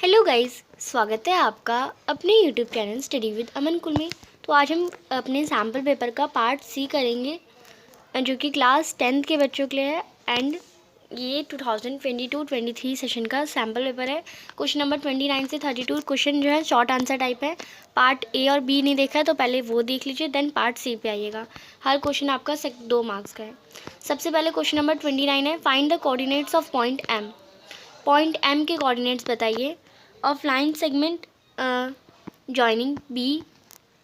Hello guys, स्वागत है आपका अपने यूट्यूब चैनल स्टडी विद अमन कुल में। तो आज हम अपने सैम्पल पेपर का पार्ट सी करेंगे जो कि क्लास 10th के बच्चों के लिए है। एंड ये 2022-23 सेशन का सैम्पल पेपर है। क्वेश्चन नंबर 29 से 32 क्वेश्चन जो है शॉर्ट आंसर टाइप है। पार्ट ए और बी नहीं देखा है तो पहले वो देख लीजिए, देन पार्ट सी पे आइएगा। हर क्वेश्चन आपका 2 मार्क्स का है। सबसे पहले क्वेश्चन नंबर 29 है, find the coordinates of point M. Point M के कोऑर्डिनेट्स बताइए। Of line segment joining B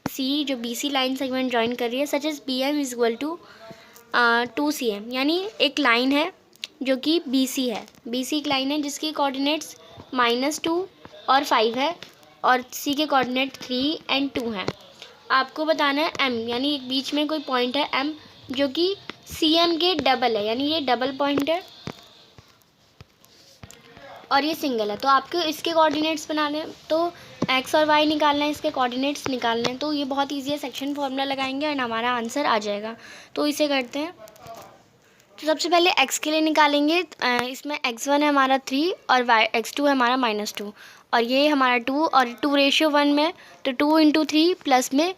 C, जो B C line segment join कर रही है, such as B M is equal to 2cm। यानी एक लाइन है जो कि बी सी है, बी सी एक लाइन है जिसकी कोऑर्डिनेट्स -2 और 5 है और सी के कोऑर्डिनेट 3 एंड 2 हैं। आपको बताना है एम, यानी एक बीच में कोई पॉइंट है एम जो कि सी एम के डबल है, यानी ये डबल पॉइंट है और ये सिंगल है। तो आपको इसके कोऑर्डिनेट्स बनाने हैं, तो एक्स और वाई निकालना है, इसके कोऑर्डिनेट्स निकालने हैं। तो ये बहुत ईजी है, सेक्शन फॉर्मूला लगाएंगे और हमारा आंसर आ जाएगा। तो इसे करते हैं। तो सबसे पहले एक्स के लिए निकालेंगे। इसमें x1 है हमारा 3 और x2 है हमारा -2 और ये हमारा 2 और 2:1 में, तो 2 × 3 प्लस में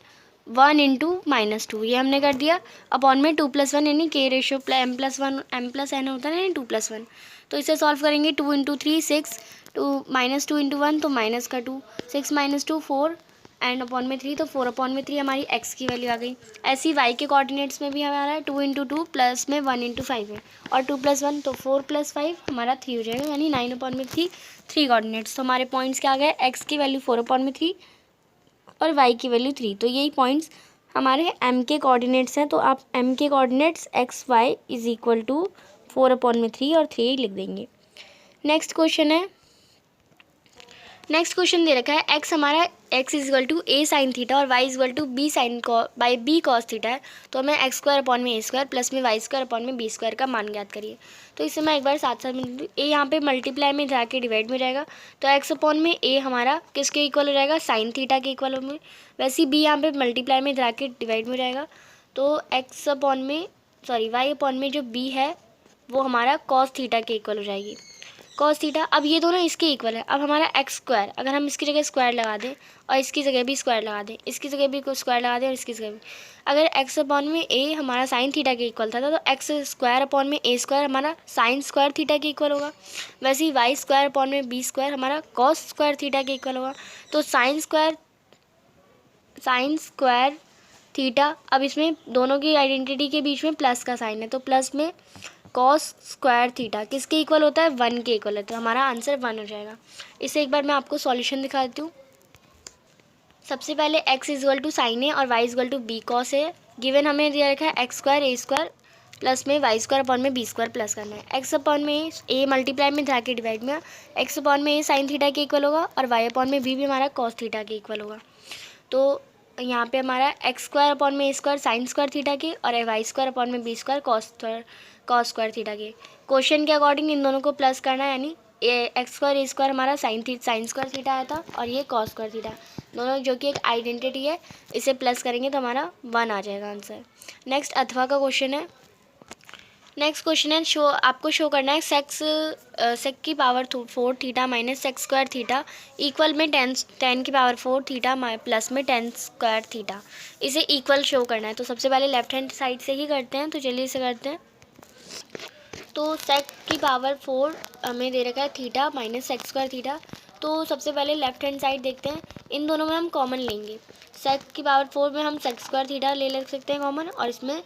1 × -2 ये हमने कर दिया। अपॉन में 2 + 1 यानी k/m+1 m+n होता है ना, 2 + 1। तो इसे सॉल्व करेंगे। 2 × 3 6, -2 × 1 तो माइनस का 2, 6 - 2 4 एंड अपॉन में 3, तो 4/3 हमारी x की वैल्यू आ गई। ऐसे ही y के कोऑर्डिनेट्स में भी हमारा 2 × 2 प्लस में 1 × 5 है और 2 + 1 तो 4 + 5 हमारा 3 हो जाएगा, यानी 9/3 3 कोऑर्डिनेट्स। तो हमारे पॉइंट्स क्या आ गए, x की वैल्यू 4/3 और y की वैल्यू 3। तो यही पॉइंट्स हमारे m के कोऑर्डिनेट्स हैं। तो आप m के coordinates x y is equal to 4/3 और 3 लिख देंगे। नेक्स्ट क्वेश्चन है, नेक्स्ट क्वेश्चन दे रखा है x हमारा x is equal to a sin theta और y is equal to b cos theta है। तो हमें x² प्लस में y² का मान ज्ञात करिए। तो इसे मैं एक बार साथ साथ में a यहाँ पे मल्टीप्लाई में जाके डिवाइड में जाएगा, तो x/a हमारा किसके इक्वल हो जाएगा, sin थीटा के इक्वल में। वैसे ही b यहाँ पे मल्टीप्लाई में जाके डिवाइड में जाएगा, तो y/में जो b है वो हमारा cos थीटा के इक्वल हो जाएगी, cos थीटा। अब ये दोनों इसके इक्वल है। अब हमारा x², अगर हम इसकी जगह स्क्वायर लगा दें और इसकी जगह भी स्क्वायर लगा दें, इसकी जगह भी स्क्वायर लगा दें और इसकी जगह भी, अगर x/a हमारा sin थीटा के इक्वल था तो x²/a² हमारा sin² थीटा के इक्वल होगा। वैसे ही y²/b² हमारा cos² थीटा के इक्वल होगा। तो sin² थीटा, अब इसमें दोनों की आइडेंटिटी के बीच में प्लस का साइन है, तो प्लस में cos² थीटा किसके इक्वल होता है, 1 के इक्वल है। तो हमारा आंसर 1 हो जाएगा। इसे एक बार मैं आपको सॉल्यूशन दिखा देती हूँ। सबसे पहले x is equal to sine A और y is equal to B cos A. Given हमें दिया रखा है x²a² प्लस में y²/b² प्लस करना है। x/में a मल्टीप्लाई में जाके डिवाइड में, x/में साइन थीटा के इक्वल होगा और y/b भी हमारा कॉस थीटा के इक्वल होगा। तो यहाँ पे हमारा x²/a² sin² थीटा के और y²/b² cos² थीटा के। क्वेश्चन के अकॉर्डिंग इन दोनों को प्लस करना है, यानी x²a² हमारा sin² थीटा आया था और ये cos² थीटा, दोनों जो कि एक आइडेंटिटी है, इसे प्लस करेंगे तो हमारा 1 आ जाएगा आंसर। नेक्स्ट अथवा का क्वेश्चन है। नेक्स्ट क्वेश्चन है, आपको शो करना है sec की power 4 theta minus sec² theta equal में 10 की पावर 4 थीटा प्लस में 10² थीटा। इसे इक्वल शो करना है। तो सबसे पहले लेफ्ट हैंड साइड से ही करते हैं, तो चलिए इसे करते हैं। तो sec की पावर 4 हमें दे रखा है थीटा माइनस sec² थीटा। तो सबसे पहले लेफ्ट हैंड साइड देखते हैं, इन दोनों में हम कॉमन लेंगे। sec की पावर 4 में हम sec² थीटा ले सकते हैं कॉमन, और इसमें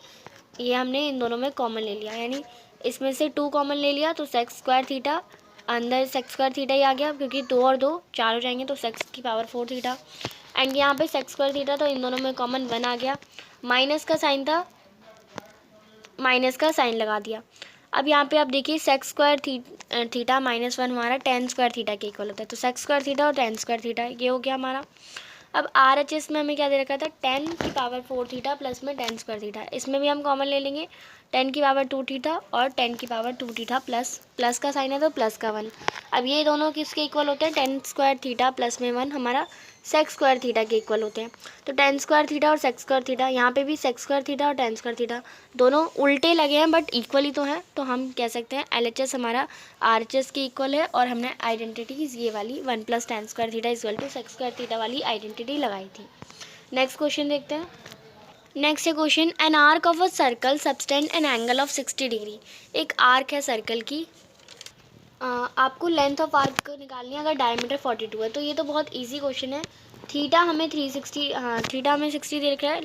ये हमने इन दोनों में कॉमन ले लिया, यानी इसमें से 2 कॉमन ले लिया तो sec² थीटा, अंदर sec² थीटा ही आ गया क्योंकि 2 और 2 4 हो जाएंगे, तो sec की पावर 4 थीटा एंड यहाँ पे sec² थीटा, तो इन दोनों में कॉमन 1 आ गया। माइनस का साइन था, माइनस का साइन लगा दिया। अब यहाँ पे आप देखिए sec² थीटा -1 हमारा tan² थीटा के इक्वल होता है, तो sec² थीटा और tan² थीटा ये हो गया हमारा। अब RHS में हमें क्या दे रखा था, 10 की पावर 4 थीटा प्लस में tan² थीटा, इसमें भी हम कॉमन ले लेंगे, 10 की पावर 2 थीटा और 10 की पावर 2 थीटा प्लस का साइन है तो प्लस का 1। अब ये दोनों किसके इक्वल होते हैं, 10 स्क्वायर थीटा प्लस में 1 हमारा सेक स्क्वायर थीटा के इक्वल होते हैं। तो 10 स्क्वायर थीटा और सेक स्क्वायर थीटा, यहाँ पे भी सेक स्क्वायर थीटा और 10 स्क्वायर थीटा दोनों उल्टे लगे हैं बट इक्वल ही तो हैं, तो हम कह सकते हैं LHS हमारा RHS के इक्वल है। और हमने आइडेंटिटीज ये वाली 1 + 10 square theta equal to sec square theta वाली आइडेंटिटी लगाई थी। नेक्स्ट क्वेश्चन देखते हैं। नेक्स्ट है question, an arc of a circle subtended an angle of 60 डिग्री। एक आर्क है सर्कल की, आपको लेंथ ऑफ आर्क निकालनी है अगर डायमीटर 42 है। तो ये तो बहुत इजी क्वेश्चन है। थीटा हमें 360, हाँ थीटा हमें 60 दे रखा है।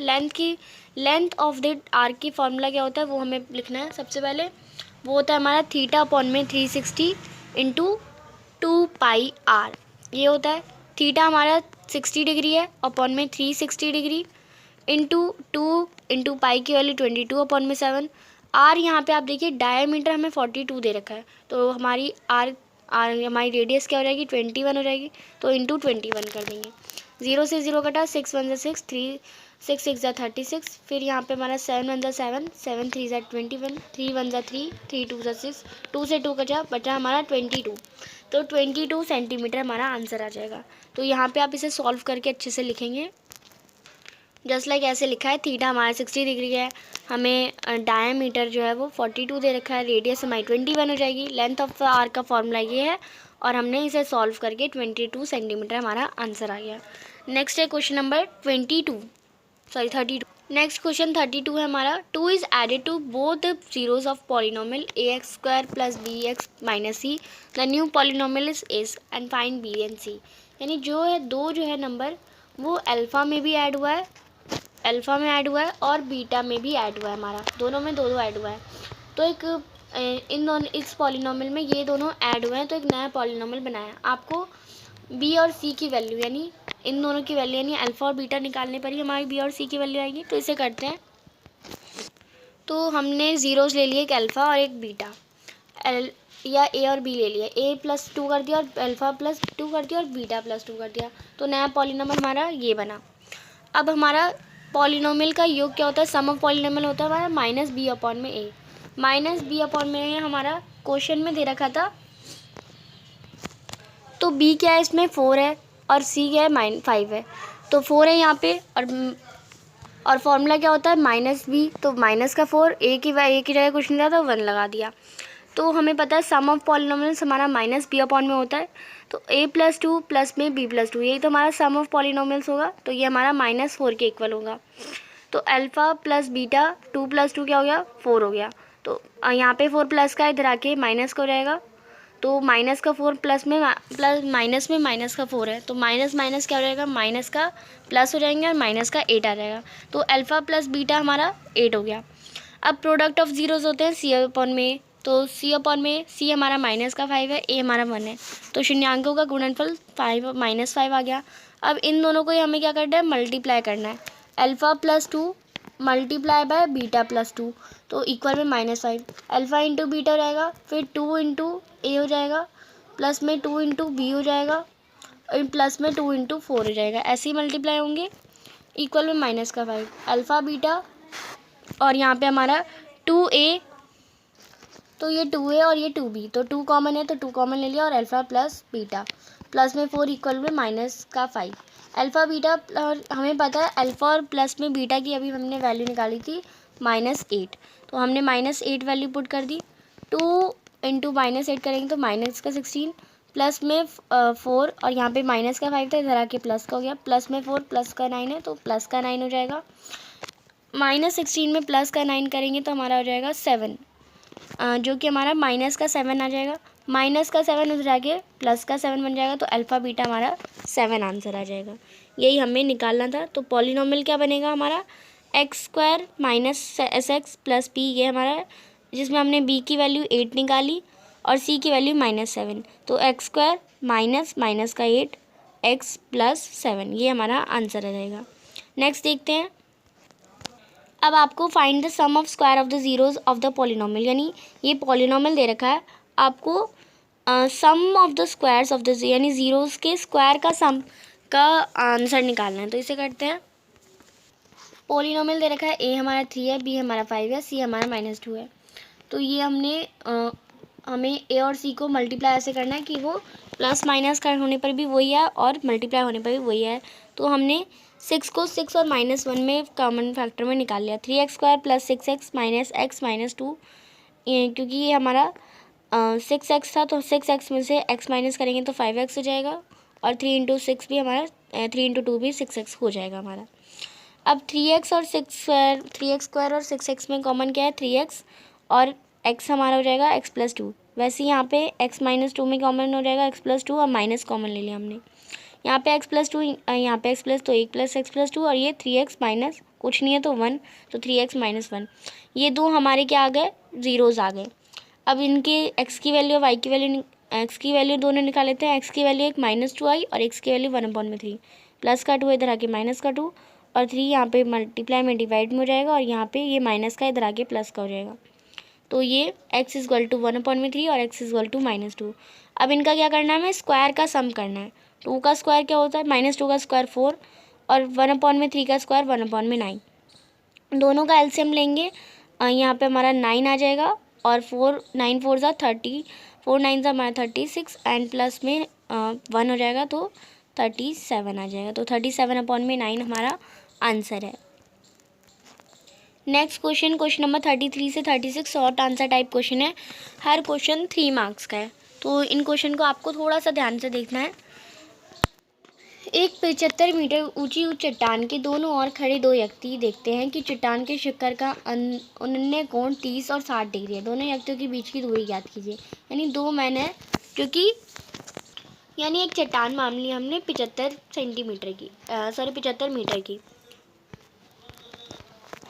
लेंथ ऑफ द आर्क की फॉर्मूला क्या होता है वो हमें लिखना है। सबसे पहले वो होता है हमारा थीटा अपॉन में 360 इंटू 2πr। ये होता है थीटा हमारा 60 डिग्री है अपॉन में 360 डिग्री इंटू 2 इंटू पाई की वैल्यू 22 अपॉन में 7। आर यहाँ पे आप देखिए डायमीटर हमें 42 दे रखा है, तो हमारी आर हमारी रेडियस क्या हो जाएगी 21 हो जाएगी, तो इंटू 21 कर देंगे। 0 से 0 कटा, 6 1 6, 3 6 6 36, फिर यहाँ पे हमारा 7 1 7, 7 3 21, 3 1 3, 3 2 6, 2 से 2 कटा, बचा हमारा 22। तो 22 सेंटीमीटर हमारा आंसर आ जाएगा। तो यहाँ पे आप इसे सॉल्व करके अच्छे से लिखेंगे। जस्ट लाइक ऐसे लिखा है, थीटा हमारा 60 डिग्री है, हमें डायमीटर जो है वो 42 दे रखा है, रेडियस हमारी 21 हो जाएगी, लेंथ ऑफ आर्क का फॉर्मूला ये है और हमने इसे सॉल्व करके 22 सेंटीमीटर हमारा आंसर आ गया। नेक्स्ट है क्वेश्चन नंबर 32। नेक्स्ट क्वेश्चन 32 है हमारा। 2 is added to both the zeros of polynomial ax² + bx - c। The new polynomial is and find b and c। यानी जो है दो जो है नंबर वो अल्फ़ा में भी ऐड हुआ है और बीटा में भी ऐड हुआ है, हमारा दोनों में दो ऐड हुआ है। तो एक इन दोनों इस पॉलिनोमियल में ये दोनों ऐड हुए हैं, तो एक नया पॉलिनोमियल बनाया है। आपको बी और सी की वैल्यू यानी इन दोनों की वैल्यू यानी अल्फ़ा और बीटा निकालने पर ही हमारी बी और सी की वैल्यू आएगी। तो इसे करते हैं। तो हमने ज़ीरोज़ ले लिए, एक अल्फ़ा और एक बीटा, या ए और बी ले लिया, a+2 कर दिया और अल्फ़ा +2 कर दिया और बीटा +2 कर दिया। तो नया पॉलिनोमियल हमारा ये बना। अब हमारा पॉलिनोमियल का योग क्या होता है, सम ऑफ पॉलिनोमियल होता है हमारा -b/a। -b/a हमारा क्वेश्चन में दे रखा था, तो b क्या है इसमें 4 है और c क्या है 5 है, तो 4 है यहाँ पे और फॉर्मूला क्या होता है -b, तो माइनस का 4, a की जगह कुछ नहीं था तो 1 लगा दिया। तो हमें पता है सम ऑफ पॉलिनोमियल्स हमारा -b/में होता है, तो a+2 प्लस में b+2, यही तो हमारा सम ऑफ पॉलिनोमियल्स होगा। तो ये हमारा -4 के इक्वल होगा। तो अल्फ़ा प्लस बीटा 2 + 2 क्या हो गया 4 हो गया। तो यहाँ पे 4 प्लस का इधर आके माइनस का हो जाएगा, तो माइनस का 4 प्लस में माइनस में माइनस का 4 है, तो माइनस माइनस क्या हो जाएगा, माइनस का प्लस हो जाएंगे और माइनस का 8 आ जाएगा। तो अल्फ़ा प्लस बीटा हमारा 8 हो गया। अब प्रोडक्ट ऑफ जीरोज़ होते हैं c/में, तो c/में c हमारा -5 है, a हमारा 1 है, तो शून्यांकों का गुणनफल 5 -5 आ गया। अब इन दोनों को हमें क्या करना है, मल्टीप्लाई करना है। अल्फ़ा +2 मल्टीप्लाई बाय बीटा +2, तो इक्वल में -5। अल्फ़ा इंटू बीटा हो जाएगा, फिर 2 इंटू ए हो जाएगा, प्लस में 2 इंटू बी हो जाएगा और प्लस में 2 इंटू 4 हो जाएगा। ऐसे ही मल्टीप्लाई होंगे, इक्वल में -5 अल्फ़ा बीटा और यहाँ पे हमारा 2a, तो ये 2a और ये 2b, तो 2 कॉमन है तो 2 कॉमन ले लिया और अल्फ़ा प्लस बीटा प्लस में 4 इक्वल में -5 अल्फ़ा बीटा। और हमें पता है अल्फ़ा और प्लस में बीटा की अभी हमने वैल्यू निकाली थी -8, तो हमने -8 वैल्यू पुट कर दी। 2 इंटू -8 करेंगे तो -16 प्लस में 4 और यहाँ पे -5 था, इधर आके प्लस का हो गया, प्लस में 4 प्लस का 9 है तो प्लस का 9 हो जाएगा। -16 में प्लस का 9 करेंगे तो हमारा हो जाएगा 7, जो कि हमारा माइनस का 7 आ जाएगा। माइनस का 7 उधर आके प्लस का 7 बन जाएगा, तो अल्फ़ा बीटा हमारा 7 आंसर आ जाएगा। यही हमें निकालना था। तो पॉलिनोमियल क्या बनेगा हमारा, x² - sx + p, ये हमारा जिसमें हमने b की वैल्यू 8 निकाली और c की वैल्यू -7, तो x² माइनस का 8 x + 7, ये हमारा आंसर आ जाएगा। नेक्स्ट देखते हैं। अब आपको find the sum of square of the zeros of the polynomial, यानी ये पॉलिनोमियल दे रखा है, आपको sum of the squares of the यानी जीरोज़ के स्क्वायर का सम का आंसर निकालना है। तो इसे करते हैं। पोलिनोमियल दे रखा है, ए हमारा 3 है, बी हमारा 5 है, सी हमारा -2 है। तो ये हमें ए और सी को मल्टीप्लाई ऐसे करना है कि वो प्लस माइनस का होने पर भी वही है और मल्टीप्लाई होने पर भी वही है। तो हमने 6 को 6 और -1 में कॉमन फैक्टर में निकाल लिया। 3x² + 6x - x - 2, क्योंकि ये हमारा 6x था, तो 6x में से x माइनस करेंगे तो 5x हो जाएगा, और 3 × 6 भी हमारा 3 × 2 भी 6x हो जाएगा हमारा। अब 3x और 3x² और 6x में कॉमन क्या है, 3x, और x हमारा हो जाएगा x + 2। वैसे यहाँ पे x - 2 में कॉमन हो जाएगा x + 2, और माइनस कॉमन ले लिया हमने। यहाँ पे x + 2, यहाँ पे x + तो 1 + x + 2, और ये 3x माइनस कुछ नहीं है तो 1, तो 3x - 1। ये दो हमारे क्या आ गए, ज़ीरोज़ आ गए। अब इनके x की वैल्यू और y की वैल्यू, x की वैल्यू दोनों निकाल लेते हैं। x की वैल्यू एक -2 आई, और x की वैल्यू 1/3। प्लस का 2 इधर आके माइनस का 2, और 3 यहाँ पे मल्टीप्लाई में डिवाइड में हो जाएगा, और यहाँ पे ये माइनस का इधर आके प्लस का हो जाएगा। तो ये x = 1/3 और x = -2। अब इनका क्या करना है, हमें स्क्वायर का सम करना है। 2 का स्क्वायर क्या होता है, -2 का स्क्वायर 4, और 1/3 का स्क्वायर 1/9। दोनों का एलसीएम लेंगे, यहाँ पे हमारा 9 आ जाएगा, और 9 4 ज़ा 30, 4 9 ज़ा हमारा 36, एंड प्लस में 1 हो जाएगा तो 37 आ जाएगा। तो 37/9 हमारा आंसर है। नेक्स्ट क्वेश्चन नंबर 33 से 36 शॉर्ट आंसर टाइप क्वेश्चन है। हर क्वेश्चन 3 मार्क्स का है, तो इन क्वेश्चन को आपको थोड़ा सा ध्यान से देखना है। एक 75 मीटर ऊंची चट्टान के दोनों ओर खड़े दो व्यक्ति देखते हैं कि चट्टान के शिखर का अनुन्नय कोण 30 और 60 डिग्री है। दोनों व्यक्तियों के बीच की दूरी ज्ञात कीजिए। यानी दो मैन है, क्योंकि यानी एक चट्टान मान ली हमने 75 सेंटीमीटर की, 75 मीटर की,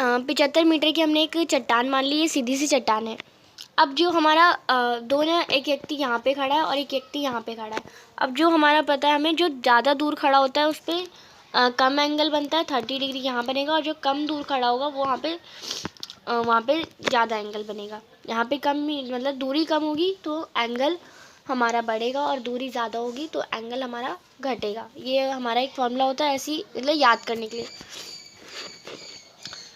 75 मीटर की हमने एक चट्टान मान ली। ये सीधी सी चट्टान है। अब जो हमारा दोनों, एक व्यक्ति यहाँ पे खड़ा है और एक व्यक्ति यहाँ पे खड़ा है। अब जो हमारा पता है हमें, जो ज़्यादा दूर खड़ा होता है उस पर कम एंगल बनता है, 30 डिग्री यहाँ बनेगा, और जो कम दूर खड़ा होगा वो वहाँ पे ज़्यादा एंगल बनेगा। यहाँ पे कम, मतलब दूरी कम होगी तो एंगल हमारा बढ़ेगा, और दूरी ज़्यादा होगी तो एंगल हमारा घटेगा। ये हमारा एक फॉर्मूला होता है, ऐसी मतलब याद करने के लिए।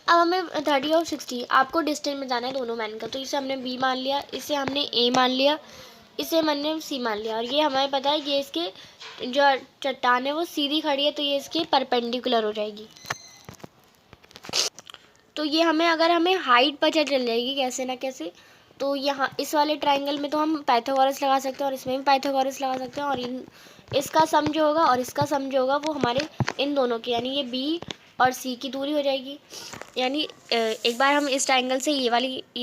अब हमें 30 और 60 आपको डिस्टेंस में जाना है दोनों मैन का। तो इसे हमने B मान लिया, इसे हमने A मान लिया, इसे हमने C मान लिया, और ये हमें पता है कि इसके जो चट्टान है वो सीधी खड़ी है, तो ये इसके परपेंडिकुलर हो जाएगी। तो ये अगर हमें हाइट पता चल जाएगी कैसे ना कैसे, तो यहाँ इस वाले ट्राइंगल में तो हम पाइथागोरस लगा सकते हैं, और इसमें भी पाइथागोरस लगा सकते हैं, और इसका सम जो होगा और इसका सम जो होगा वो हमारे इन दोनों की, यानी ये B और C की दूरी हो जाएगी। यानी एक बार हम इस ट्राइंगल से ये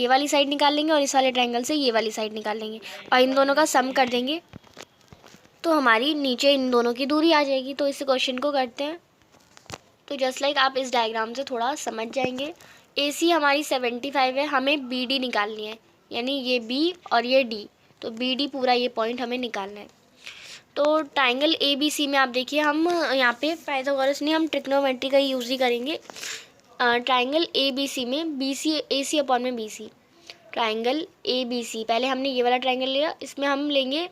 वाली साइड निकाल लेंगे, और इस वाले ट्राइंगल से ये वाली साइड निकाल लेंगे, और इन दोनों का सम कर देंगे, तो हमारी नीचे इन दोनों की दूरी आ जाएगी। तो इस क्वेश्चन को करते हैं। तो जस्ट लाइक आप इस डायग्राम से थोड़ा समझ जाएंगे। AC हमारी 75 है, हमें BD निकालनी है, यानी ये B और ये D, तो BD पूरा ये पॉइंट हमें निकालना है। तो ट्राइंगल ABC में आप देखिए, हम यहाँ पे पाइथागोरस नहीं, हम ट्रिग्नोमेट्री का यूज़ ही करेंगे। ट्राइंगल ABC में BC AC/BC, ट्राइंगल ABC, पहले हमने ये वाला ट्राइंगल लिया, इसमें हम लेंगे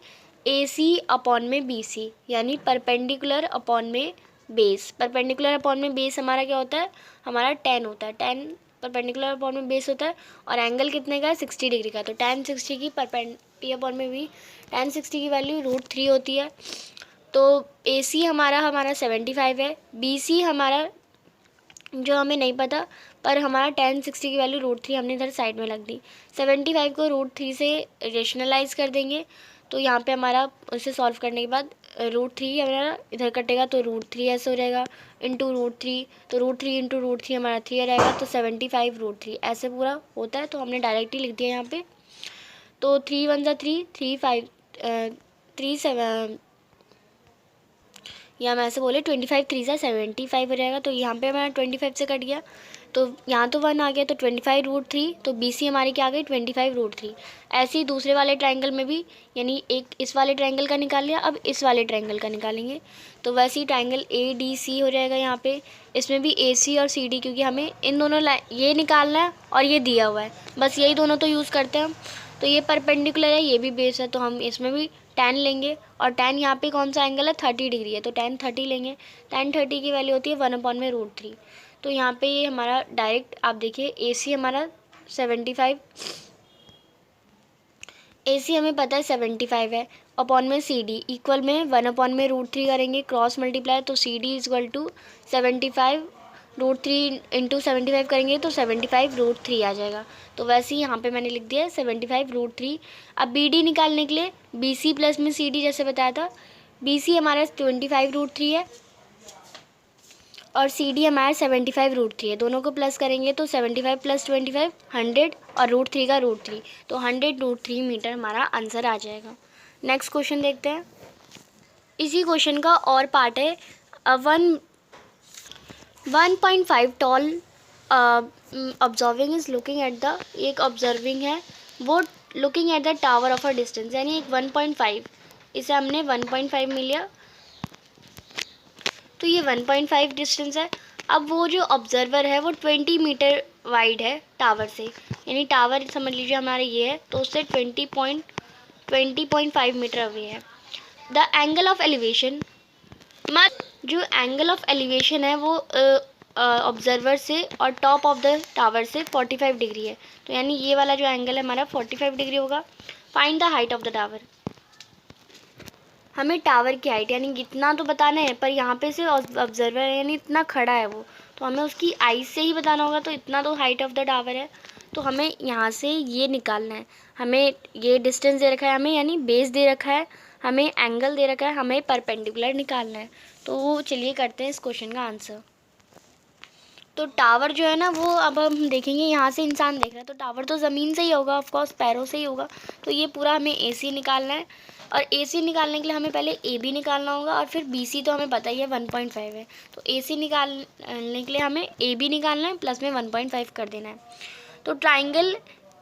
AC/BC, यानी परपेंडिकुलर अपॉन में बेस। परपेंडिकुलर अपॉन में बेस हमारा क्या होता है, हमारा 10 होता है। 10 परपेंडिकुलर अपॉन में बेस होता है, और एंगल कितने का है, 60 डिग्री का। तो tan 60 की परपेंडिकुलर अपॉन में भी tan 60 की वैल्यू √3 होती है। तो AC हमारा 75 है, BC हमारा जो हमें नहीं पता, पर हमारा tan 60 की वैल्यू √3 हमने इधर साइड में लग दी। 75 को √3 से रेशनलाइज कर देंगे, तो यहाँ पे हमारा उसे सॉल्व करने के बाद √3 हमारा इधर कटेगा, तो √3 ऐसे हो जाएगा, इंटू √3, तो √3 इंटू √3 हमारा 3 आ जाएगा, तो 75 √3 ऐसे पूरा होता है। तो हमने डायरेक्टली लिख दिया यहाँ पे। तो 3 1 ज़ा 3, 3 5 3 7, या हम ऐसे बोले 25 3 ज़ा 75 हो जाएगा। तो यहाँ पे हमारा 25 से कट गया, तो यहाँ तो 1 आ गया, तो 25 √3, तो BC हमारी क्या आ गई, 25 √3। ऐसे ही दूसरे वाले ट्राइंगल में भी, यानी एक इस वाले ट्राइंगल का निकाल लिया, अब इस वाले ट्राइंगल का निकालेंगे। तो वैसे ही ट्राइंगल ADC हो जाएगा यहाँ पे। इसमें भी AC और CD, क्योंकि हमें इन दोनों ये निकालना है और ये दिया हुआ है, बस यही दोनों तो यूज़ करते हैं हम। तो ये परपेंडिकुलर है, ये भी बेस है, तो हम इसमें भी tan लेंगे, और tan यहाँ पे कौन सा एंगल है, 30 डिग्री है, तो tan 30 लेंगे। tan 30 की वैल्यू होती है 1/√3। तो यहाँ पे ये हमारा डायरेक्ट आप देखिए AC हमारा 75, AC हमें पता है 75 है, अपॉन में CD इक्वल में 1/√3 करेंगे, क्रॉस मल्टीप्लाई, तो CD इक्वल टू 75√3 इंटू 75 करेंगे तो 75√3 आ जाएगा। तो वैसे ही यहाँ पे मैंने लिख दिया है 75√3। अब BD निकालने के लिए BC प्लस में CD जैसे बताया था, BC हमारा 25√3 है और CD हमारा 75√3 है, दोनों को प्लस करेंगे तो 75 + 25 100 और √3 का √3, तो 100√3 मीटर हमारा आंसर आ जाएगा। नेक्स्ट क्वेश्चन देखते हैं। इसी क्वेश्चन का और पार्ट है। 1.5 tall observing is looking at the, एक ऑब्जर्विंग है वो looking at the tower of a distance, यानी एक 1.5, इसे हमने 1.5 मिल लिया, तो ये 1.5 डिस्टेंस है। अब वो जो ऑब्जर्वर है वो 20 मीटर वाइड है टावर से, यानी टावर समझ लीजिए हमारे ये है, तो उससे 20.5 मीटर अवे है। द एंगल ऑफ एलिवेशन, जो एंगल ऑफ एलिवेशन है वो ऑब्जर्वर से और टॉप ऑफ द टावर से 45 डिग्री है, तो यानी ये वाला जो एंगल है हमारा 45 डिग्री होगा। Find the height of the tower, हमें टावर की हाइट यानी इतना तो बताना है, पर यहाँ पे से ऑब्जर्वर है यानी इतना खड़ा है वो, तो हमें उसकी आइज से ही बताना होगा, तो इतना तो हाइट ऑफ द टावर है, तो हमें यहाँ से ये निकालना है। हमें ये डिस्टेंस दे रखा है हमें, यानी बेस दे रखा है, हमें एंगल दे रखा है, हमें परपेंडिकुलर निकालना है। तो चलिए करते हैं इस क्वेश्चन का आंसर। तो टावर जो है ना वो अब हम देखेंगे, यहाँ से इंसान देख रहा है तो टावर तो ज़मीन से ही होगा, ऑफकोर्स पैरों से ही होगा, तो ये पूरा हमें AC निकालना है, और AC निकालने के लिए हमें पहले AB निकालना होगा, और फिर BC तो हमें पता ही है 1.5 है, तो AC निकालने के लिए हमें AB निकालना है, प्लस में 1.5 कर देना है। तो ट्राइंगल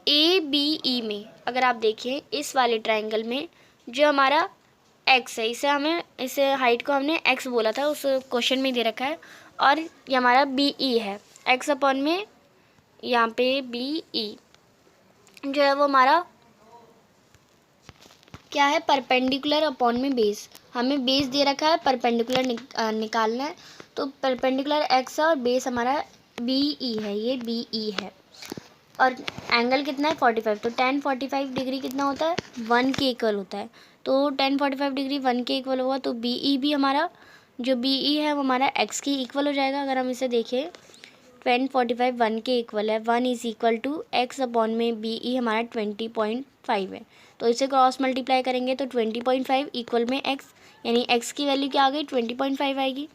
ABE में अगर आप देखिए, इस वाले ट्राइंगल में जो हमारा x है, इसे हाइट को हमने x बोला था, उस क्वेश्चन में दे रखा है, और ये हमारा BE है, x अपॉन में यहाँ पे BE जो है वो हमारा क्या है, परपेंडिकुलर अपॉन में बेस, हमें बेस दे रखा है, परपेंडिकुलर निकालना है, तो परपेंडिकुलर x है और बेस हमारा BE है, ये BE है, और एंगल कितना है 45, तो tan 45 डिग्री कितना होता है 1 के इक्वल होता है, तो tan 45 डिग्री 1 के इक्वल होगा, तो BE भी हमारा जो BE है वो हमारा x के इक्वल हो जाएगा। अगर हम इसे देखें tan 45 1 के इक्वल है, 1 is equal to x upon में BE हमारा 20.5 है, तो इसे क्रॉस मल्टीप्लाई करेंगे तो 20.5 इक्वल में x, यानी x की वैल्यू क्या आ गई 20.5 आएगी,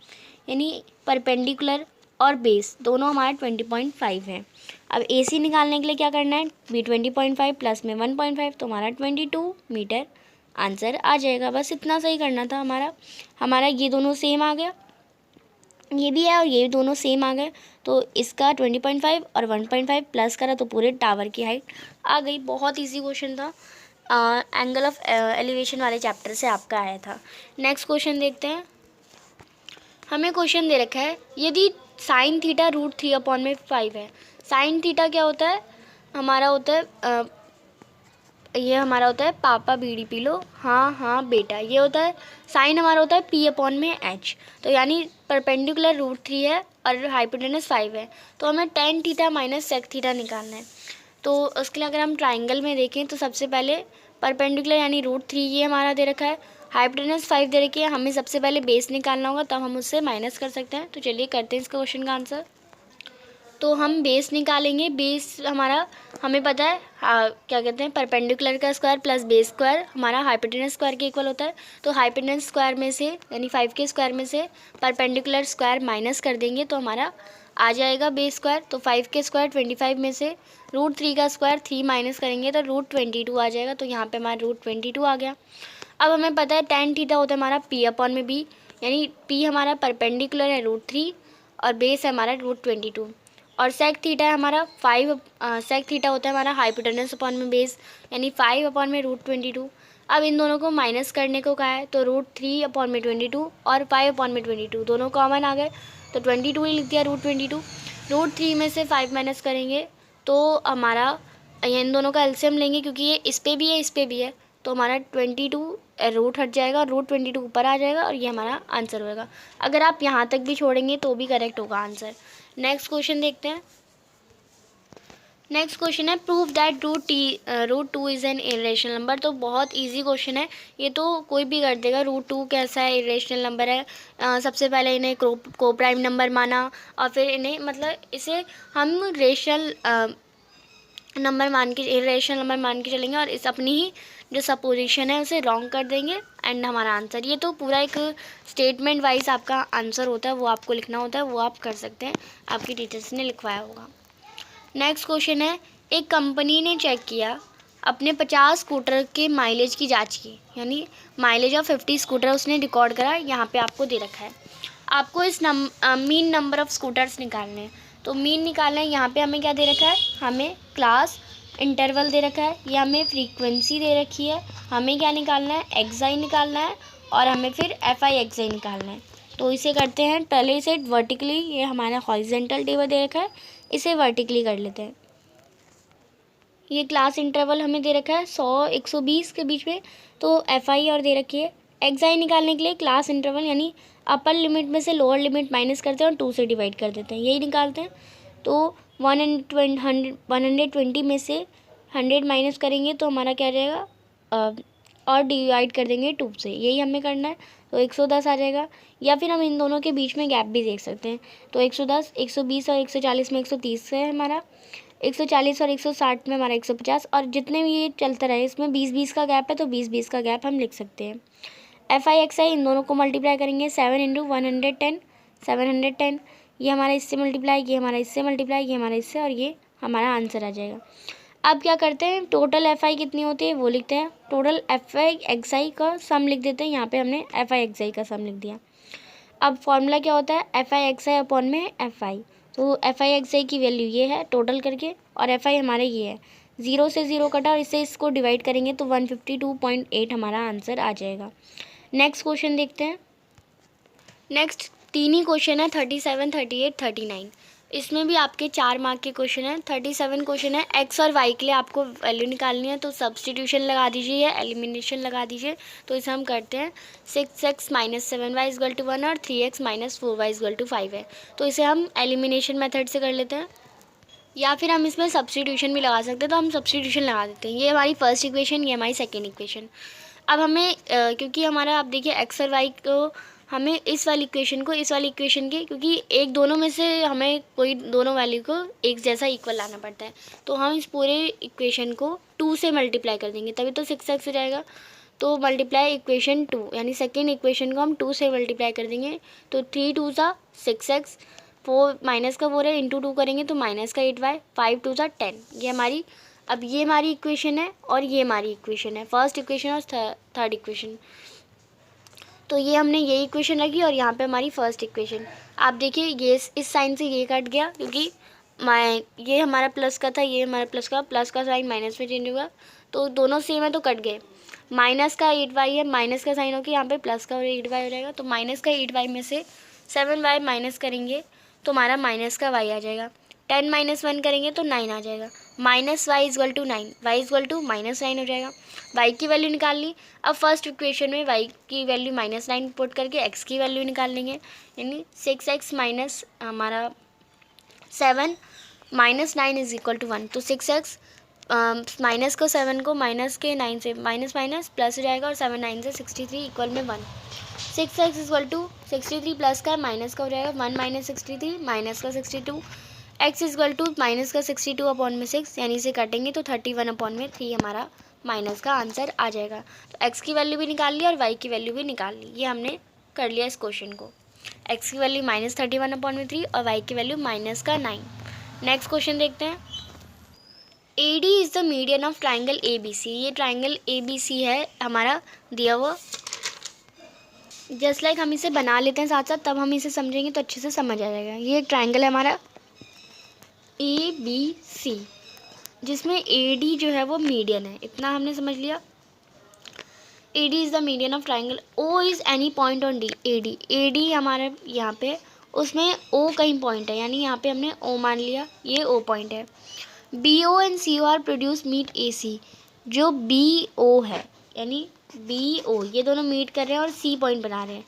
यानी परपेंडिकुलर और बेस दोनों हमारे 20.5 है। अब AC निकालने के लिए क्या करना है, भी 20.5 प्लस में 1.5, तो हमारा 22 मीटर आंसर आ जाएगा। बस इतना सही करना था। हमारा ये दोनों सेम आ गया, ये भी है और ये दोनों सेम आ गए, तो इसका 20.5 और 1.5 प्लस करा तो पूरे टावर की हाइट आ गई। बहुत इजी क्वेश्चन था, एंगल ऑफ एलिवेशन वाले चैप्टर से आपका आया था। नेक्स्ट क्वेश्चन देखते हैं। हमें क्वेश्चन दे रखा है, यदि sin θ √3/5 है। sin θ क्या होता है, हमारा होता है ये हमारा होता है पापा बीड़ी पी लो, हाँ हाँ बेटा, ये होता है साइन हमारा होता है P/H, तो यानी परपेंडिकुलर √3 है और हाइपोटेनस 5 है, तो हमें tan θ माइनस sec θ निकालना है। तो उसके लिए अगर हम ट्राइंगल में देखें तो सबसे पहले परपेंडिकुलर यानी √3 ये हमारा दे रखा है, हाइपोटेनस 5 दे रखी है, हमें सबसे पहले बेस निकालना होगा तब हम उससे माइनस कर सकते हैं। तो चलिए करते हैं इसका क्वेश्चन का आंसर। तो हम बेस निकालेंगे, बेस हमारा हमें पता है क्या कहते हैं, परपेंडिकुलर का स्क्वायर प्लस बेस स्क्वायर हमारा हाइपोटेनस स्क्वायर के इक्वल होता है, तो हाइपोटेनस स्क्वायर में से यानी 5 के स्क्वायर में से परपेंडिकुलर स्क्वायर माइनस कर देंगे तो हमारा आ जाएगा बेस स्क्वायर। तो 5 के स्क्वायर 25 में से √3 का स्क्वायर 3 माइनस करेंगे तो √22 आ जाएगा, तो यहाँ पर हमारा √22 आ गया। अब हमें पता है tan θ होता है हमारा P/B, यानी P हमारा परपेंडिकुलर है √3 और बेस है हमारा √22, और sec θ है हमारा 5 sec θ होता है हमारा हाइपोटेनस अपॉन में बेस, यानी 5 अपॉन में √22। अब इन दोनों को माइनस करने को कहा है, तो √3 अपॉन में 22 और 5 अपॉन में 22 दोनों कॉमन आ गए, तो 22 ही लिख दिया √22। √3 में से 5 माइनस करेंगे तो हमारा इन दोनों का एलसीएम लेंगे, क्योंकि ये इस पर भी है इस पर भी है, तो हमारा 22 रूट हट जाएगा, √22 ऊपर आ जाएगा और ये हमारा आंसर होएगा। अगर आप यहाँ तक भी छोड़ेंगे तो भी करेक्ट होगा आंसर। नेक्स्ट क्वेश्चन देखते हैं। नेक्स्ट क्वेश्चन है prove that root two is an irrational number. तो बहुत इजी क्वेश्चन है, ये तो कोई भी कर देगा। रूट टू कैसा है, इरेशनल नंबर है। सबसे पहले इन्हें को प्राइम नंबर माना और फिर इन्हें मतलब इसे हम रेशनल नंबर मान के, इरेशनल नंबर मान के चलेंगे और इस अपनी ही जो सपोजिशन है उसे रॉन्ग कर देंगे एंड हमारा आंसर। ये तो पूरा एक स्टेटमेंट वाइज आपका आंसर होता है, वो आपको लिखना होता है, वो आप कर सकते हैं, आपकी टीचर्स ने लिखवाया होगा। नेक्स्ट क्वेश्चन है एक कंपनी ने चेक किया, अपने 50 स्कूटर के माइलेज की जांच की, यानी माइलेज ऑफ 50 स्कूटर उसने रिकॉर्ड करा। यहाँ पे आपको दे रखा है, आपको इस मीन नंबर ऑफ स्कूटर्स निकालने हैं। तो मीन निकालना है, यहाँ पे हमें क्या दे रखा है, हमें क्लास इंटरवल दे रखा है, या हमें फ्रीक्वेंसी दे रखी है, हमें क्या निकालना है, एक्साई निकालना है और हमें फिर एफ आई एक्साई निकालना है। तो इसे करते हैं, पहले इसे वर्टिकली, ये हमारा हॉरिजॉन्टल टेबल दे रखा है, इसे वर्टिकली कर लेते हैं। ये क्लास इंटरवल हमें दे रखा है 100 120 के बीच में, तो एफ आई और दे रखी है। एक्साई निकालने के लिए क्लास इंटरवल यानी अपर लिमिट में से लोअर लिमिट माइनस करते हैं और 2 से डिवाइड कर देते हैं, यही निकालते हैं। तो 120 में से 100 माइनस करेंगे तो हमारा क्या आ जाएगा, और डिवाइड कर देंगे 2 से, यही हमें करना है। तो 110 आ जाएगा। या फिर हम इन दोनों के बीच में गैप भी देख सकते हैं। तो 110, 120 और 140 में 130 है हमारा, 140 और 160 में हमारा 150, और जितने भी ये चलता रहे इसमें 20-20 का गैप है, तो 20-20 का गैप हम लिख सकते हैं। एफ आई एक्स आई इन दोनों को मल्टीप्लाई करेंगे, 7 इंटू 110, 710, ये हमारा इससे मल्टीप्लाई, ये हमारा इससे मल्टीप्लाई, ये हमारा इससे, और ये हमारा आंसर आ जाएगा। अब क्या करते हैं, टोटल एफ आई कितनी होती है वो लिखते हैं, टोटल एफ आई एक्स आई का सम लिख देते हैं। यहाँ पे हमने एफ आई एक्स आई का सम लिख दिया। अब फॉर्मूला क्या होता है, F I x I upon में एफ आई। तो एफ आई एक्स आई की वैल्यू ये है टोटल करके, और एफ आई हमारा ये है, 0 से 0 कटा और इससे इसको डिवाइड करेंगे तो 152.8 हमारा आंसर आ जाएगा। नेक्स्ट क्वेश्चन देखते हैं। नेक्स्ट 3 ही क्वेश्चन है, 37, 38, 39। इसमें भी आपके 4 मार्क के क्वेश्चन है। 37 क्वेश्चन है, एक्स और वाई के लिए आपको वैल्यू निकालनी है, तो सब्सटीट्यूशन लगा दीजिए या एलिमिनेशन लगा दीजिए। तो इसे हम करते हैं, 6x minus 7y equal to 1 और 3x minus 4y equal to 5 है। तो इसे हम एलिमिनेशन मेथड से कर लेते हैं, या फिर हम इसमें सब्सटीट्यूशन भी लगा सकते हैं। तो हम सब्सटीट्यूशन लगा देते हैं। ये हमारी फर्स्ट इक्वेशन, ये हमारी सेकेंड इक्वेशन। अब हमें क्योंकि हमारा आप देखिए एक्स और वाई को, हमें इस वाली इक्वेशन को इस वाली इक्वेशन के, क्योंकि एक दोनों में से हमें कोई दोनों वैल्यू को एक जैसा इक्वल लाना पड़ता है, तो हम इस पूरे इक्वेशन को 2 से मल्टीप्लाई कर देंगे, तभी तो 6x हो जाएगा। तो मल्टीप्लाई इक्वेशन 2, यानी सेकेंड इक्वेशन को हम 2 से मल्टीप्लाई कर देंगे। तो 3 2 सा 6x, 4 माइनस का 4 है, इंटू 2 करेंगे तो माइनस का 8y, 5 2 सा 10। ये हमारी, अब ये हमारी इक्वेशन है और ये हमारी इक्वेशन है, फर्स्ट इक्वेशन और थर्ड इक्वेशन। तो ये हमने ये इक्वेशन रखी और यहाँ पे हमारी फर्स्ट इक्वेशन। आप देखिए ये इस साइन से ये कट गया, क्योंकि ये हमारा प्लस का था, ये हमारा प्लस का साइन माइनस में चेंज होगा, तो दोनों सेम है तो कट गए। माइनस का 8y है, माइनस का साइन होकर यहाँ पे प्लस का और 8y हो जाएगा। तो माइनस का 8y में से 7y माइनस करेंगे तो हमारा माइनस का y आ जाएगा। 10 माइनस 1 करेंगे तो 9 आ जाएगा। Minus y equal to 9, y equal to -9 हो जाएगा। वाई की वैल्यू निकाल ली। अब फर्स्ट इक्वेशन में वाई की वैल्यू -9 पुट करके एक्स की वैल्यू निकाल लेंगे, यानी 6x माइनस हमारा 7 -9 इज इक्वल टू 1। तो 6x माइनस को 7 को माइनस के 9 से माइनस माइनस प्लस हो जाएगा और 7 9 से 63 इक्वल में 1। 6x इक्वल टू 63 प्लस का माइनस का हो जाएगा 1 माइनस 63 माइनस का 62। x इक्वल टू माइनस का 62 अपॉन में 6, यानी इसे काटेंगे तो 31 अपॉन में 3 हमारा माइनस का आंसर आ जाएगा। तो x की वैल्यू भी निकाल ली और y की वैल्यू भी निकाल ली। ये हमने कर लिया इस क्वेश्चन को। x की वैल्यू -31 अपॉन में 3 और y की वैल्यू माइनस का 9। नेक्स्ट क्वेश्चन देखते हैं। AD is the median of triangle ABC। ये ट्राइंगल ABC है हमारा दिया हुआ। जस्ट लाइक हम इसे बना लेते हैं साथ साथ, तब हम इसे समझेंगे तो अच्छे से समझ आ जाएगा। ये एक ट्राइंगल है हमारा ABC, जिसमें AD जो है वो मीडियन है, इतना हमने समझ लिया। AD is the median of triangle. O is any point on D। AD हमारे यहाँ पे, उसमें O कहीं पॉइंट है, यानी यहाँ पे हमने O मान लिया, ये O पॉइंट है। BO and CO are produce meet AC। जो BO है, यानी BO, ये दोनों मीट कर रहे हैं और C पॉइंट बना रहे हैं,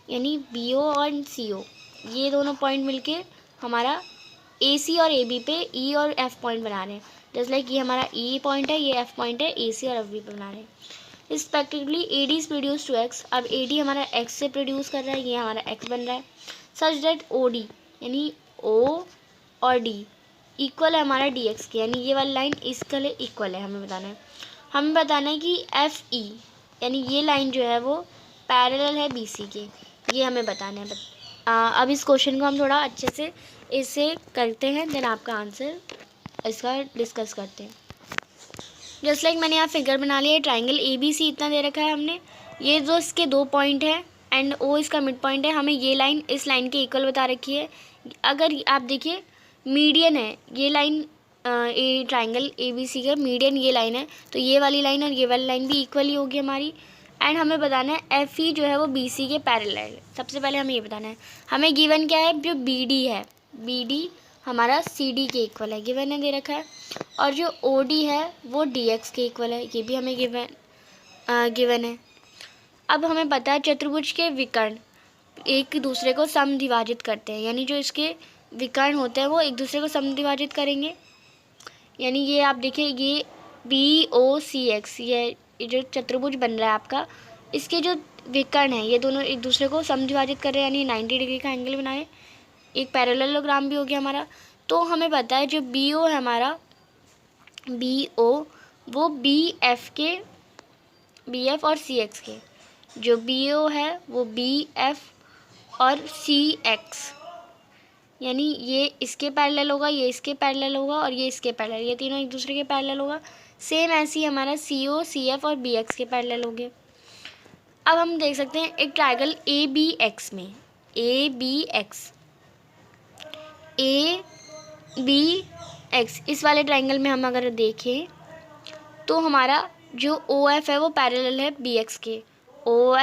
यानी BO और CO, ये दोनों पॉइंट मिलके हमारा ए सी और ए बी पे ई और एफ पॉइंट बना रहे हैं। जैसे लाइक ये हमारा ई पॉइंट है, ये एफ पॉइंट है, ए सी और एफ बी पे बना रहे हैं। Respectively A D is produce to x. अब ए डी हमारा एक्स से प्रोड्यूस कर रहा है, ये हमारा एक्स बन रहा है। सच दैट ओ डी यानी ओ और डी इक्वल है हमारा डी एक्स के, यानी ये वाली लाइन इसके लिए इक्वल है। हमें बताना है कि एफ ई यानी ये लाइन जो है वो पैरेलल है बी सी के, ये हमें बताना है। अब इस क्वेश्चन को हम थोड़ा अच्छे से इसे करते हैं, देन आपका आंसर इसका डिस्कस करते हैं। जस्ट लाइक मैंने यहाँ फिगर बना लिया है, ट्राइंगल ए बी सी इतना दे रखा है हमने, ये जो इसके 2 पॉइंट है एंड ओ इसका मिड पॉइंट है, हमें ये लाइन इस लाइन के इक्वल बता रखी है। अगर आप देखिए मीडियन है ये line, a triangle A B C का मीडियन ये लाइन है, तो ये वाली लाइन और ये वाली लाइन भी इक्वल ही होगी हमारी। एंड हमें बताना है एफ ई जो है वो बी सी के पैरेलल है। सबसे पहले हमें ये बताना है, हमें गिवन क्या है, जो बी डी है, बी डी हमारा सी डी के इक्वल है, गिवन है दे रखा है। और जो ओ डी है वो डी एक्स के इक्वल है, ये भी हमें गिवन है। अब हमें पता है चतुर्भुज के विकर्ण एक दूसरे को समद्विभाजित करते हैं, यानी जो इसके विकर्ण होते हैं वो एक दूसरे को समद्विभाजित करेंगे। यानी ये आप देखिए ये बी ओ सी एक्स, ये जो चतुर्भुज बन रहा है आपका, इसके जो विकर्ण है ये दोनों एक दूसरे को समद्विभाजित कर रहे हैं, यानी 90 डिग्री का एंगल बनाए। एक पैरेललोग्राम भी हो गया हमारा। तो हमें पता है जो बी ओ है हमारा, बी ओ वो बी एफ और सी एक्स के, जो बी ओ है वो बी एफ और सी एक्स, यानी ये इसके पैरेलल होगा, ये इसके पैरेलल होगा और ये इसके पैरेलल, ये तीनों एक दूसरे के पैरेलल होगा। सेम ऐसे ही हमारा सी ओ सी एफ और बी एक्स के पैरेलल होंगे। अब हम देख सकते हैं एक ट्रायंगल ए बी एक्स में, ए बी एक्स इस वाले ट्रायंगल में हम अगर देखें तो हमारा जो ओ एफ है वो पैरेलल है बी एक्स के। ओ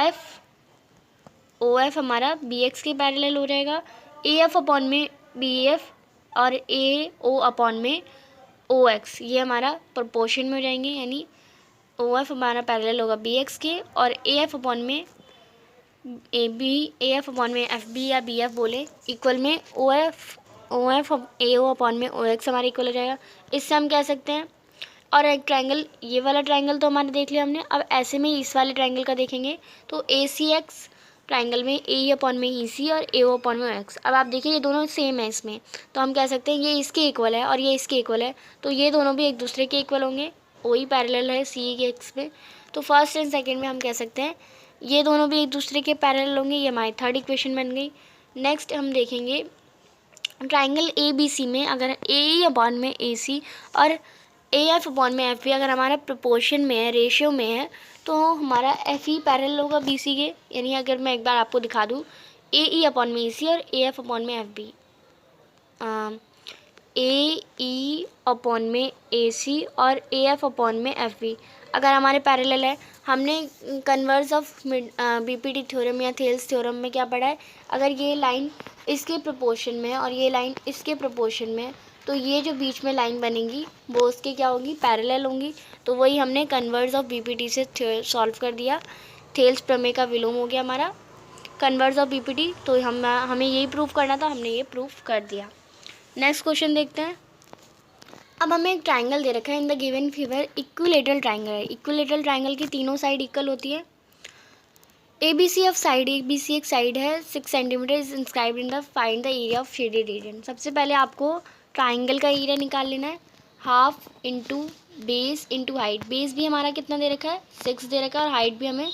एफ हमारा बी एक्स के पैरेलल हो जाएगा। ए एफ अपॉन में बी एफ और ए ओ अपॉन में ओ एक्स, ये हमारा प्रोपोर्शन में हो जाएंगे, यानी ओ एफ हमारा पैरेलल होगा बी एक्स के और ए एफ अपॉन में एफ बी या बी एफ बोले इक्वल में O F A O upon में ओ एक्स हमारा इक्वल हो जाएगा। इससे हम कह सकते हैं। और एक ट्रायंगल, ये वाला ट्रायंगल तो हमारा देख लिया हमने। अब ऐसे में इस वाले ट्रायंगल का देखेंगे तो ए सी एक्स ट्रायंगल में ए अपॉन में ई सी और ए ओ अपॉन में एक्स। अब आप देखिए ये दोनों सेम है इसमें, तो हम कह सकते हैं ये इसके इक्वल है और ये इसके इक्वल है, तो ये दोनों भी एक दूसरे के इक्वल होंगे। ओ ही पैरेलल है सी के एक्स में, तो फर्स्ट एंड सेकेंड में हम कह सकते हैं ये दोनों भी एक दूसरे के पैरेलल होंगे। ये हमारी थर्ड इक्वेशन बन गई। नेक्स्ट हम देखेंगे ट्राइंगल ए बी सी में अगर ए अपॉन में ए सी और ए एफ अपॉन में एफ बी अगर हमारा प्रोपोर्शन में है, रेशियो में है, तो हमारा एफ ई पैरेलल होगा बी सी के। यानी अगर मैं एक बार आपको दिखा दूँ, ए ई अपॉन में ए सी और ए एफ अपॉन में F B, A E upon में ए सी और ए एफ अपॉन में एफ बी अगर हमारे पैरेलल है। हमने converse of B P T theorem या थेल्स थ्योरम में क्या पढ़ा है, अगर ये लाइन इसके प्रोपोर्शन में है और ये लाइन इसके प्रोपोर्शन में है, तो ये जो बीच में लाइन बनेंगी वो उसके क्या होगी, पैरेलल होंगी। तो वही हमने converse of B P T से सॉल्व कर दिया। थेल्स प्रमेय का विलोम हो गया हमारा converse of B P T. तो हमें यही प्रूफ करना था, हमने ये प्रूफ कर दिया। नेक्स्ट क्वेश्चन देखते हैं। अब हमें एक ट्राइंगल दे रखा है in the given figure, equilateral triangle है। इक्विलेटरल ट्राइंगल की तीनों साइड इक्वल होती है। A B C of side, A B C एक साइड है 6 centimetre is inscribed in the find the area of shaded region. सबसे पहले आपको ट्राइंगल का एरिया निकाल लेना है, half into base into height. Base भी हमारा कितना दे रखा है, 6 दे रखा है और हाइट भी हमें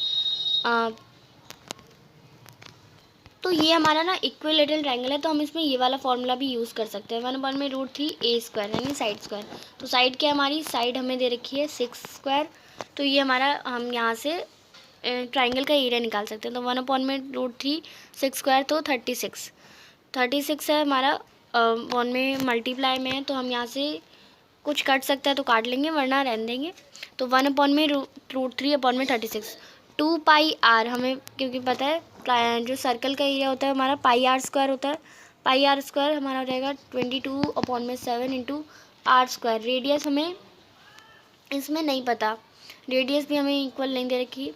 तो ये हमारा ना इक्विलेटरल ट्रायंगल है, तो हम इसमें ये वाला फॉर्मूला भी यूज़ कर सकते हैं, 1/√3 ए स्क्वायर यानी साइड स्क्वायर। तो साइड क्या हमारी, साइड हमें दे रखी है 6 स्क्वायर, तो ये हमारा हम यहाँ से ट्रायंगल का एरिया निकाल सकते हैं। तो 1/√3 6 स्क्वायर तो 36 है हमारा, 1 में मल्टीप्लाई में है, तो हम यहाँ से कुछ कट सकता है तो काट लेंगे वरना रहने देंगे। तो 1/√3/36 2 पाई आर, हमें क्योंकि पता है जो सर्कल का एरिया होता है हमारा पाई आर स्क्वायर होता है। पाई आर स्क्वायर हमारा हो जाएगा 22/7 इंटू आर स्क्वायर। रेडियस हमें इसमें नहीं पता, रेडियस भी हमें इक्वल नहीं दे रखी,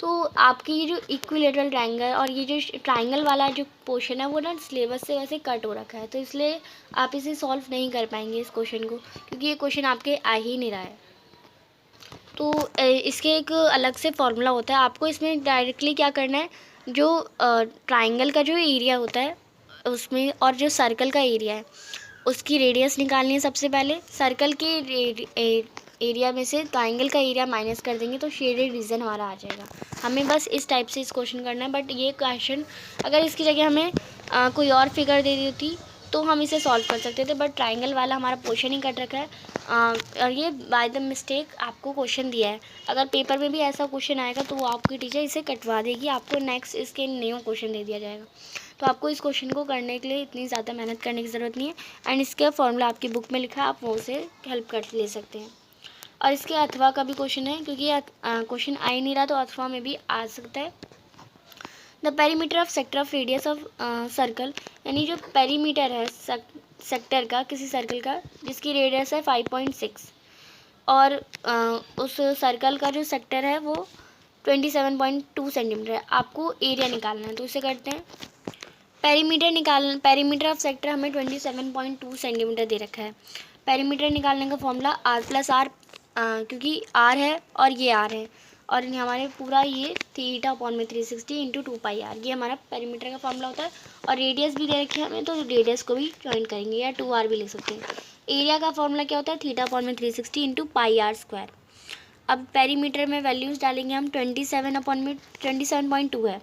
तो आपकी ये जो इक्विलेटरल ट्रायंगल और ये जो ट्रायंगल वाला जो पोर्शन है वो ना सिलेबस से वैसे कट हो रखा है, तो इसलिए आप इसे सॉल्व नहीं कर पाएंगे इस क्वेश्चन को, क्योंकि ये क्वेश्चन आपके आ ही नहीं रहा है। तो इसके एक अलग से फॉर्मूला होता है, आपको इसमें डायरेक्टली क्या करना है, जो ट्रायंगल का जो एरिया होता है उसमें और जो सर्कल का एरिया है उसकी रेडियस निकालनी है सबसे पहले। सर्कल के एरिया में से ट्रायंगल का एरिया माइनस कर देंगे तो शेडेड रीजन हमारा आ जाएगा। हमें बस इस टाइप से इस क्वेश्चन करना है, बट ये क्वेश्चन अगर इसकी जगह हमें कोई और फिगर दे दी होती तो हम इसे सॉल्व कर सकते थे, बट ट्रायंगल वाला हमारा पोर्शन ही कट रखा है और ये बाय द मिस्टेक आपको क्वेश्चन दिया है। अगर पेपर में भी ऐसा क्वेश्चन आएगा तो वो आपकी टीचर इसे कटवा देगी, आपको नेक्स्ट इसके न्यू क्वेश्चन दे दिया जाएगा। तो आपको इस क्वेश्चन को करने के लिए इतनी ज़्यादा मेहनत करने की ज़रूरत नहीं है, एंड इसका फॉर्मूला आपकी बुक में लिखा है, आप वो से हेल्प कर ले सकते हैं। और इसके अथवा का भी क्वेश्चन है, क्योंकि क्वेश्चन आ ही नहीं रहा तो अथवा में भी आ सकता है। The perimeter of sector of radius of circle, यानी जो पेरीमीटर है सेक्टर का किसी सर्कल का जिसकी रेडियस है 5.6 और उस सर्कल का जो सेक्टर है वो 27.2 सेंटीमीटर है। आपको एरिया निकालना है, तो इसे करते हैं। पेरीमीटर ऑफ सेक्टर हमें 27.2 सेंटीमीटर दे रखा है। पेरीमीटर निकालने का फॉर्मूला r+r, क्योंकि r है और ये r है और हमारे पूरा ये थीटा अपॉन में 360 इंटू 2πr, ये हमारा पेरीमीटर का फॉर्मूला होता है। और रेडियस भी दे रखी है हमें, तो रेडियस को भी ज्वाइन करेंगे या 2r भी लिख सकते हैं। एरिया का फॉर्मूला क्या होता है, थीटा अपॉन में 360 इंटू πr²। अब पेरीमीटर में वैल्यूज़ डालेंगे हम, 27 अपॉन में 27.2 है,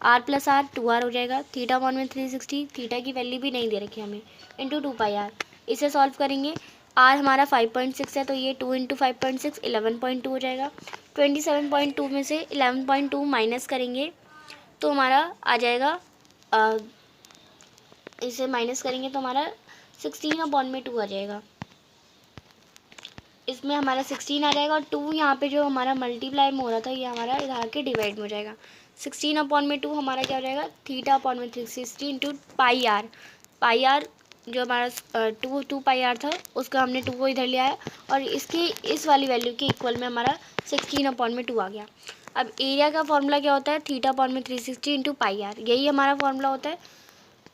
r+r 2r हो जाएगा, थीटा अपॉन में 360, थीटा की वैल्यू भी नहीं दे रखी हमें, इंटू 2πr। इसे सॉल्व करेंगे, r हमारा 5.6 है तो ये 2 इंटू 5.6 11.2 हो जाएगा। 27.2 में से 11.2 माइनस करेंगे तो हमारा आ जाएगा इसे माइनस करेंगे तो हमारा 16 अपॉन में 2 आ जाएगा। इसमें हमारा 16 आ जाएगा और 2 यहाँ पे जो हमारा मल्टीप्लाई में हो रहा था ये हमारा इधर आके डिवाइड में हो जाएगा। 16 अपॉन में 2 हमारा क्या हो जाएगा, थीटा अपॉन में 360 इंटू πr। πr जो हमारा 2πr था उसका हमने 2 को इधर लिया है और इसकी इस वाली वैल्यू के इक्वल में हमारा 16 अपॉन में 2 आ गया। अब एरिया का फॉर्मूला क्या होता है, थीटा अपॉन में 360 इंटू πr, यही हमारा फॉर्मूला होता है।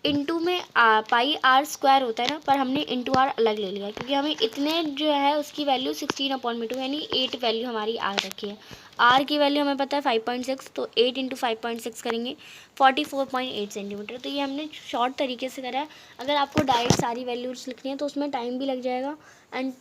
इंटू में πr² होता है ना, पर हमने इंटू r अलग ले लिया क्योंकि हमें इतने जो है उसकी वैल्यू 16 अपॉन में 2 यानी 8 वैल्यू हमारी आ रखी है। r की वैल्यू हमें पता है 5.6, तो 8 इंटू 5.6 करेंगे 44.8 सेंटीमीटर। तो ये हमने शॉर्ट तरीके से करा है। अगर आपको डायरेक्ट सारी वैल्यूज लिखनी है तो उसमें टाइम भी लग जाएगा एंड